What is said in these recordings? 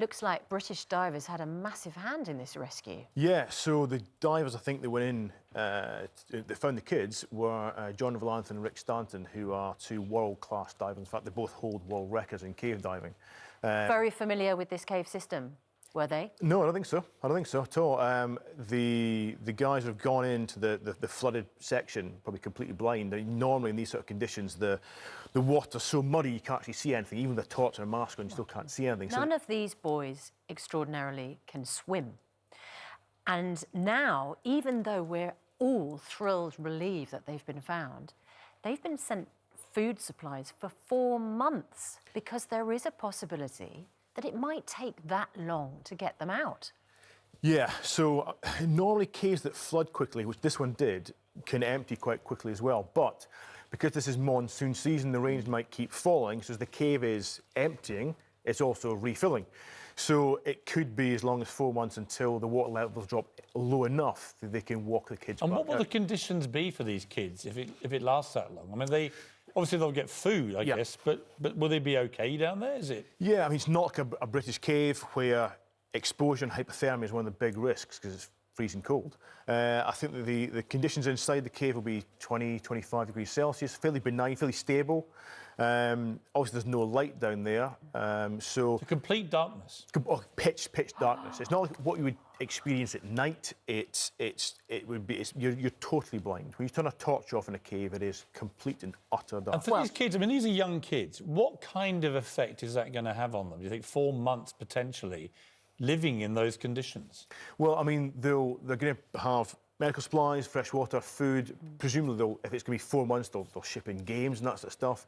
Looks like British divers had a massive hand in this rescue. Yeah, so the divers, I think, that went in, that found the kids were John Valanthan and Rick Stanton, who are two world-class divers. In fact, they both hold world records in cave diving. Very familiar with this cave system, were they? No, I don't think so. I don't think so at all. The guys who have gone into the flooded section, probably completely blind. Normally in these sort of conditions, the water's so muddy you can't actually see anything. Even with the torch and a mask on, you still can't see anything. None of these boys, extraordinarily, can swim. And now, even though we're all thrilled, relieved that they've been found, they've been sent food supplies for 4 months because there is a possibility that it might take that long to get them out. Yeah, so normally caves that flood quickly, which this one did, can empty quite quickly as well. But because this is monsoon season, the rains might keep falling. So as the cave is emptying, it's also refilling. So it could be as long as 4 months until the water levels drop low enough that they can walk the kids And back what will out. the conditions be for these kids if it lasts that long? I mean, obviously they'll get food, I guess, but will they be okay down there? Is it? Yeah, I mean, it's not like a British cave where exposure and hypothermia is one of the big risks because it's freezing cold. I think that the conditions inside the cave will be 20, 25 degrees Celsius, fairly benign, fairly stable. Obviously, there's no light down there, so... The complete darkness. Pitch darkness. It's not like what you would experience at night. You're totally blind. When you turn a torch off in a cave, it is complete and utter darkness. And for these kids, I mean, these are young kids. What kind of effect is that going to have on them? Do you think 4 months potentially living in those conditions? Well, I mean, they're going to have medical supplies, fresh water, food. Presumably, if it's going to be 4 months, they'll ship in games and that sort of stuff.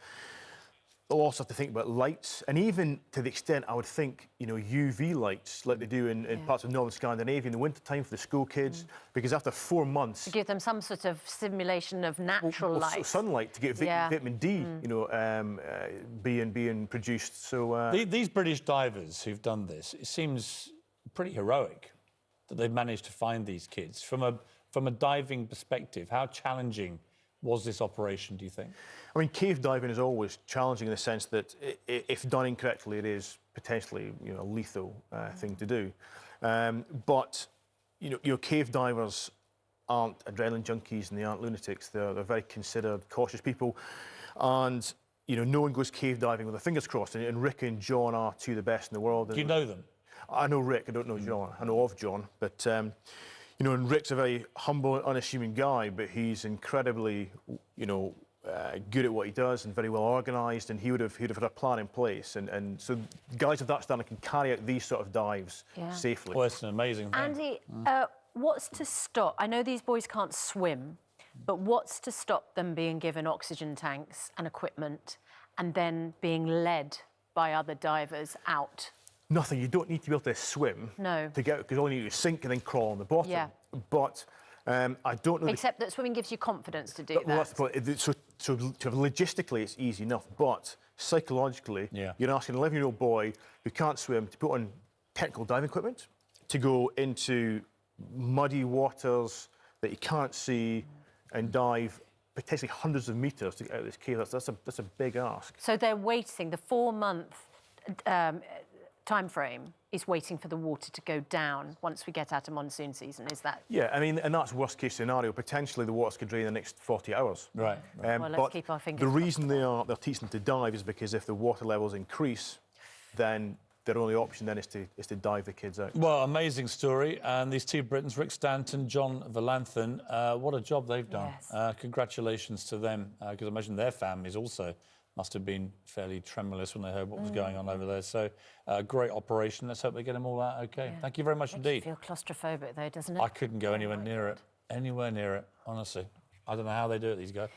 They'll also have to think about lights, and even to the extent, I would think, UV lights, like they do in parts of northern Scandinavia in the wintertime for the school kids, because after 4 months... To give them some sort of simulation of natural light. Sunlight, to get vitamin D, being produced, so... These British divers who've done this, it seems pretty heroic that they've managed to find these kids. From a diving perspective, how challenging was this operation, do you think? I mean, cave diving is always challenging in the sense that if done incorrectly, it is potentially, a lethal thing to do. But, cave divers aren't adrenaline junkies and they aren't lunatics. They're very considered, cautious people. And, no one goes cave diving with their fingers crossed. And Rick and John are two of the best in the world. Do you know them? I know Rick, I don't know John. I know of John, but... and Rick's a very humble and unassuming guy, but he's incredibly, good at what he does and very well organised, and he'd have had a plan in place. And so guys of that standard can carry out these sort of dives safely. Well, it's an amazing thing. Andy, what's to stop? I know these boys can't swim, but what's to stop them being given oxygen tanks and equipment and then being led by other divers out? Nothing. You don't need to be able to swim to get out, because all you need is sink and then crawl on the bottom. Yeah. But I don't know... Except that swimming gives you confidence to do that. Well, that's the point. So logistically, it's easy enough, but psychologically, you're asking an 11-year-old boy who can't swim to put on technical diving equipment, to go into muddy waters that you can't see and dive potentially hundreds of metres to get out of this cave. That's a big ask. So they're waiting, the 4-month... time frame is waiting for the water to go down once we get out of monsoon season, is that? Yeah, I mean, and that's worst case scenario. Potentially the waters could drain in the next 40 hours. Right. Well, let's keep our fingers crossed. The reason they're teaching them to dive is because if the water levels increase, then their only option then is to dive the kids out. Well, amazing story. And these two Britons, Rick Stanton, John Valanthan, what a job they've done. Yes. Congratulations to them, because I imagine their families also must have been fairly tremulous when they heard what was going on over there. So, great operation. Let's hope they get them all out OK. Yeah. Thank you very much indeed. Makes you feel claustrophobic, though, doesn't it? I couldn't go anywhere near it. Anywhere near it, honestly. I don't know how they do it, these guys.